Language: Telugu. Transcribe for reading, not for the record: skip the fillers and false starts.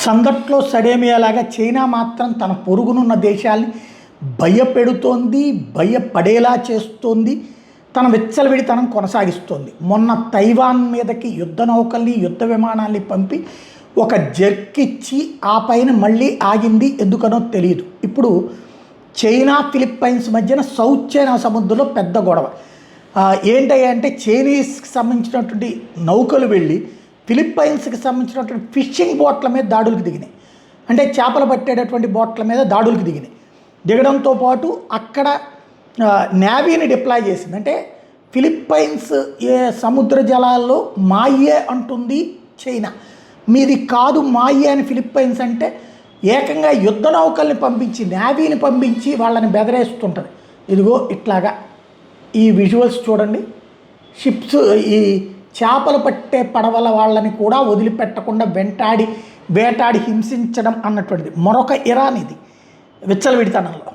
సందట్లో సడేమియాలాగా చైనా మాత్రం తన పొరుగునున్న దేశాల్ని భయపెడుతోంది, భయపడేలా చేస్తోంది, తన విచ్చలవిడితనం కొనసాగిస్తోంది. మొన్న తైవాన్ మీదకి యుద్ధ నౌకల్ని, యుద్ధ విమానాల్ని పంపి ఒక జర్కిచ్చి ఆ పైన మళ్ళీ ఆగింది, ఎందుకనో తెలియదు. ఇప్పుడు చైనా ఫిలిప్పైన్స్ మధ్యన సౌత్ చైనా సముద్రంలో పెద్ద గొడవ ఏంటంటే చైనీస్కి సంబంధించినటువంటి నౌకలు వెళ్ళి ఫిలిప్పైన్స్కి సంబంధించినటువంటి ఫిషింగ్ బోట్ల మీద దాడులకు దిగినాయి. అంటే చేపలు పట్టేటటువంటి బోట్ల మీద దాడులకు దిగినాయి. దిగడంతో పాటు అక్కడ నేవీని డిప్లాయ్ చేసింది. అంటే ఫిలిప్పైన్స్ సముద్ర జలాల్లో మాయే అంటుంది చైనా, మీది కాదు మాయే అని ఫిలిప్పైన్స్ అంటే ఏకంగా యుద్ధ నౌకల్ని పంపించి, నేవీని పంపించి వాళ్ళని బెదరేస్తుంటుంది. ఇదిగో ఇట్లాగా ఈ విజువల్స్ చూడండి. షిప్స్, ఈ చేపలు పట్టే పడవల వాళ్ళని కూడా వదిలిపెట్టకుండా వేటాడి హింసించడం అన్నటువంటిది మరొక ఇరాన్ ఇది విచ్చలవిడితనంలో.